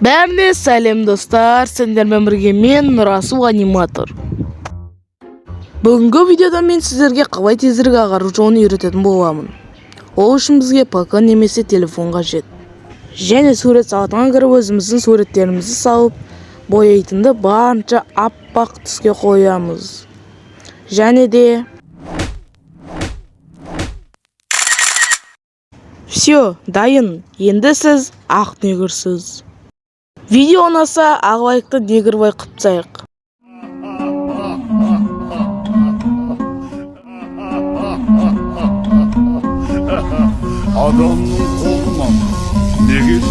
Бәріне сәлем достар, сендермен бірге мен Нұрасу аниматор. Бүгінгі видеода мен сіздерге қалай тезірек ағару жолын үйрететін боламын. Ол үшін бізге ПК немесе телефон қажет. Және сурет сауатына кіріп өзіміздің суреттерімізді салып, бояйтынды барынша аппақ түске қоямыз. Және де все, дайын. Енді сіз ақ негірсіз. Видео ұнаса ақ лайкты негірбай қыпсайық. Адамның қолынан не келді?